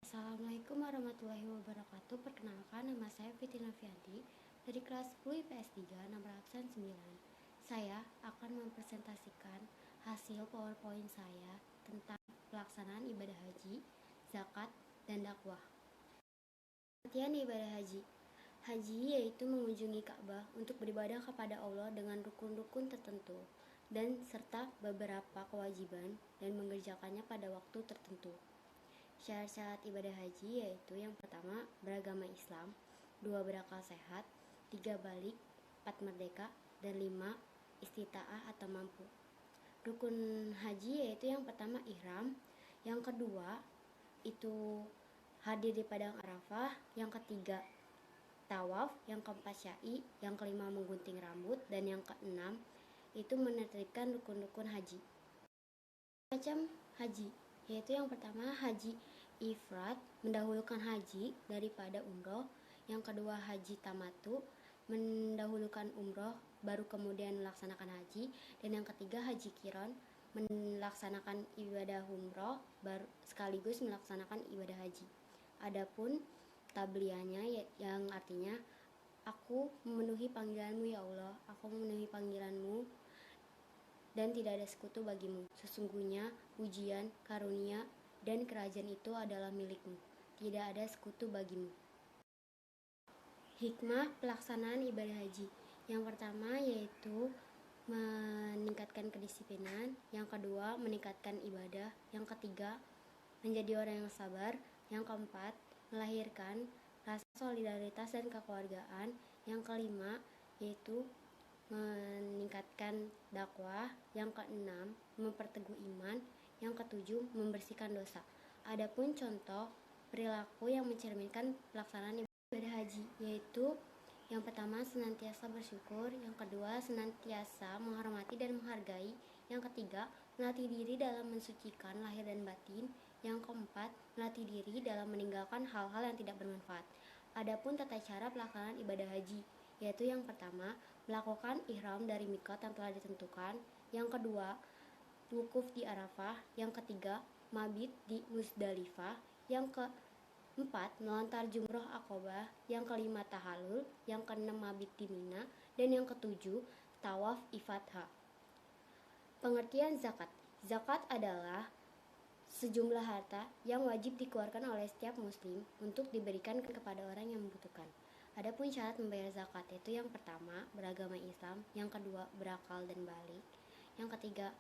Assalamualaikum warahmatullahi wabarakatuh. Perkenalkan, nama saya Fitri Novianti dari kelas 10 IPS 3 nomor absen 9. Saya akan mempresentasikan hasil PowerPoint saya tentang pelaksanaan ibadah haji, zakat, dan dakwah. Pengertian ibadah haji. Haji yaitu mengunjungi Ka'bah untuk beribadah kepada Allah dengan rukun-rukun tertentu dan serta beberapa kewajiban dan mengerjakannya pada waktu tertentu. Syarat-syarat ibadah haji yaitu yang pertama beragama Islam, 2 berakal sehat, 3 balik, 4 merdeka, dan 5 istita'ah atau mampu. Rukun haji yaitu yang pertama ihram, yang kedua itu hadir di padang Arafah, yang ketiga tawaf, yang keempat syai, yang kelima menggunting rambut, dan yang keenam itu menertibkan rukun-rukun haji. Macam haji yaitu yang pertama haji ifrad, mendahulukan haji daripada umroh. Yang kedua haji tamatu, mendahulukan umroh baru kemudian melaksanakan haji. Dan yang ketiga haji kiron, melaksanakan ibadah umroh baru sekaligus melaksanakan ibadah haji. Adapun tabliyahnya yang artinya aku memenuhi panggilanmu ya Allah, aku memenuhi panggilanmu dan tidak ada sekutu bagimu. Sesungguhnya pujian, karunia, dan kerajaan itu adalah milikmu. Tidak ada sekutu bagimu. Hikmah pelaksanaan ibadah haji. Yang pertama yaitu meningkatkan kedisiplinan. Yang kedua meningkatkan ibadah. Yang ketiga menjadi orang yang sabar. Yang keempat melahirkan rasa solidaritas dan kekeluargaan. Yang kelima yaitu meningkatkan dakwah. Yang keenam memperteguh iman. Yang ketujuh membersihkan dosa. Adapun contoh perilaku yang mencerminkan pelaksanaan ibadah haji yaitu yang pertama senantiasa bersyukur, yang kedua senantiasa menghormati dan menghargai, yang ketiga melatih diri dalam mensucikan lahir dan batin, yang keempat melatih diri dalam meninggalkan hal-hal yang tidak bermanfaat. Adapun tata cara pelaksanaan ibadah haji yaitu yang pertama melakukan ihram dari mikot yang telah ditentukan, yang kedua wukuf di Arafah, yang ketiga mabit di Muzdalifah, yang keempat melontar jumroh Aqobah, yang kelima tahallul, yang keenam mabit di Mina, dan yang ketujuh tawaf ifadah. Pengertian zakat. Zakat adalah sejumlah harta yang wajib dikeluarkan oleh setiap muslim untuk diberikan kepada orang yang membutuhkan. Adapun syarat membayar zakat yaitu yang pertama beragama Islam, yang kedua berakal dan balik, yang ketiga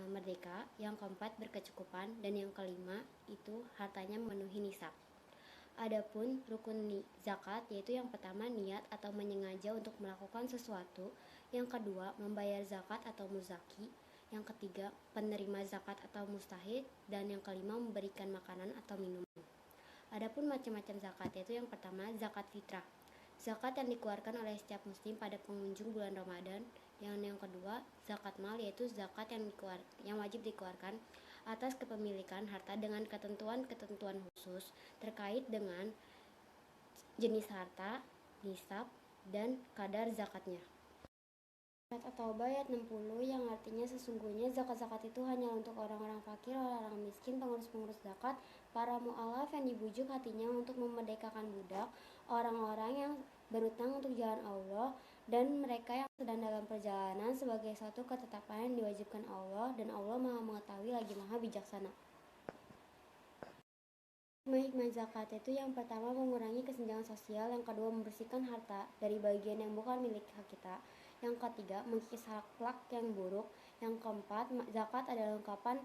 merdeka, yang keempat berkecukupan, dan yang kelima itu hartanya memenuhi nisab. Adapun rukun zakat yaitu yang pertama niat atau menyengaja untuk melakukan sesuatu, yang kedua membayar zakat atau muzaki, yang ketiga penerima zakat atau mustahid, dan yang kelima memberikan makanan atau minuman. Adapun macam-macam zakat yaitu yang pertama zakat fitrah, zakat yang dikeluarkan oleh setiap muslim pada pengunjung bulan Ramadan. Yang kedua zakat mal yaitu zakat yang wajib dikeluarkan atas kepemilikan harta dengan ketentuan-ketentuan khusus terkait dengan jenis harta, nisab, dan kadar zakatnya. Surat At-Taubah ayat 60 yang artinya sesungguhnya zakat-zakat itu hanya untuk orang-orang fakir, orang miskin, pengurus-pengurus zakat, para mu'alaf yang dibujuk hatinya untuk memerdekakan budak, orang-orang yang berutang untuk jalan Allah, dan mereka yang sedang dalam perjalanan sebagai suatu ketetapan yang diwajibkan Allah, dan Allah Maha mengetahui lagi Maha bijaksana. Hikmah zakat itu yang pertama mengurangi kesenjangan sosial, yang kedua membersihkan harta dari bagian yang bukan milik kita, yang ketiga mengikis akhlak yang buruk, yang keempat zakat adalah ungkapan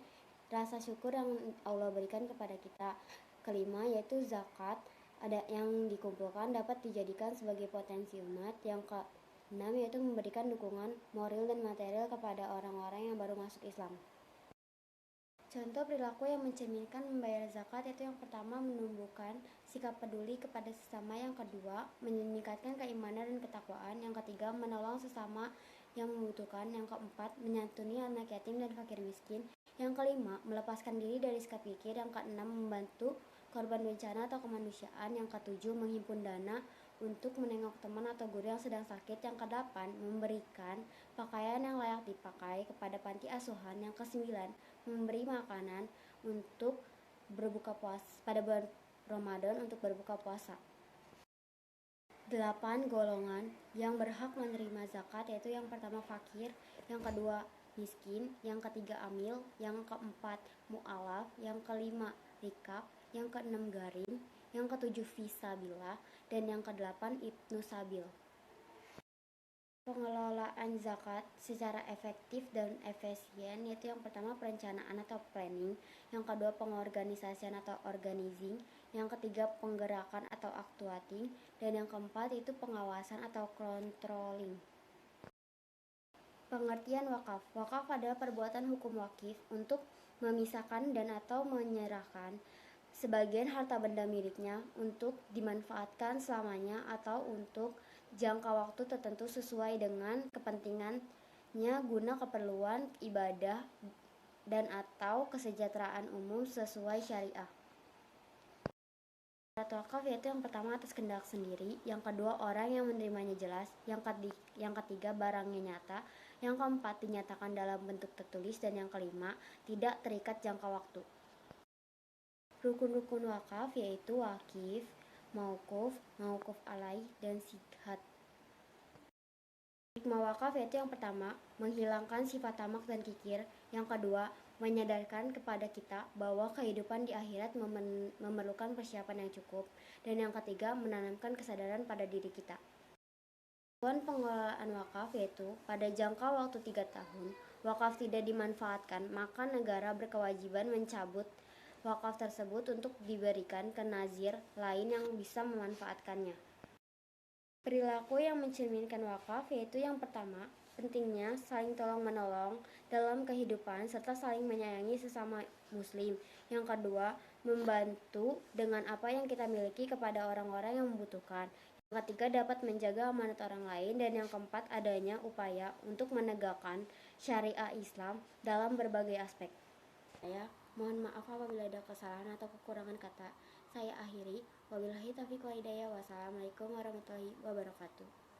rasa syukur yang Allah berikan kepada kita, kelima yaitu zakat ada yang dikumpulkan dapat dijadikan sebagai potensi umat, yang keenam yaitu memberikan dukungan moral dan material kepada orang-orang yang baru masuk Islam. Contoh perilaku yang mencerminkan membayar zakat yaitu yang pertama menumbuhkan sikap peduli kepada sesama, yang kedua meningkatkan keimanan dan ketakwaan, yang ketiga menolong sesama yang membutuhkan, yang keempat menyantuni anak yatim dan fakir miskin, yang kelima melepaskan diri dari sikap kikir, yang keenam membantu korban bencana atau kemanusiaan, yang ketujuh menghimpun dana untuk menengok teman atau guru yang sedang sakit, yang kedelapan memberikan pakaian yang layak dipakai kepada panti asuhan, yang kesembilan memberi makanan untuk berbuka puasa pada bulan Ramadan untuk berbuka puasa. 8 golongan yang berhak menerima zakat, yaitu yang pertama fakir, yang kedua miskin, yang ketiga amil, yang keempat mu'alaf, yang kelima rikab, yang keenam garim, yang ketujuh fisabilillah, dan yang kedelapan ibnu sabil. Pengelolaan zakat secara efektif dan efisien, yaitu yang pertama perencanaan atau planning, yang kedua pengorganisasian atau organizing, yang ketiga penggerakan atau actuating, dan yang keempat itu pengawasan atau controlling. Pengertian wakaf. Wakaf adalah perbuatan hukum wakif untuk memisahkan dan atau menyerahkan sebagian harta benda miliknya untuk dimanfaatkan selamanya atau untuk jangka waktu tertentu sesuai dengan kepentingannya guna keperluan ibadah dan atau kesejahteraan umum sesuai syariah. Syarat wakaf yaitu yang pertama atas kehendak sendiri, yang kedua orang yang menerimanya jelas, yang ketiga barangnya nyata, yang keempat dinyatakan dalam bentuk tertulis, dan yang kelima tidak terikat jangka waktu. Rukun-rukun wakaf yaitu wakif, mauquf, mauquf alaih, dan sighat. Hikmah wakaf yaitu yang pertama, menghilangkan sifat tamak dan kikir. Yang kedua, menyadarkan kepada kita bahwa kehidupan di akhirat memerlukan persiapan yang cukup. Dan yang ketiga, menanamkan kesadaran pada diri kita. Tujuan pengelolaan wakaf yaitu pada jangka waktu 3 tahun, wakaf tidak dimanfaatkan, maka negara berkewajiban mencabut wakaf tersebut untuk diberikan ke nazir lain yang bisa memanfaatkannya. Perilaku yang mencerminkan wakaf yaitu yang pertama, pentingnya saling tolong-menolong dalam kehidupan serta saling menyayangi sesama muslim. Yang kedua, membantu dengan apa yang kita miliki kepada orang-orang yang membutuhkan. Yang ketiga, dapat menjaga amanat orang lain. Dan yang keempat, adanya upaya untuk menegakkan syariah Islam dalam berbagai aspek. Mohon maaf apabila ada kesalahan atau kekurangan kata. Saya akhiri. Wabillahi taufiq wal hidayah. Wassalamualaikum warahmatullahi wabarakatuh.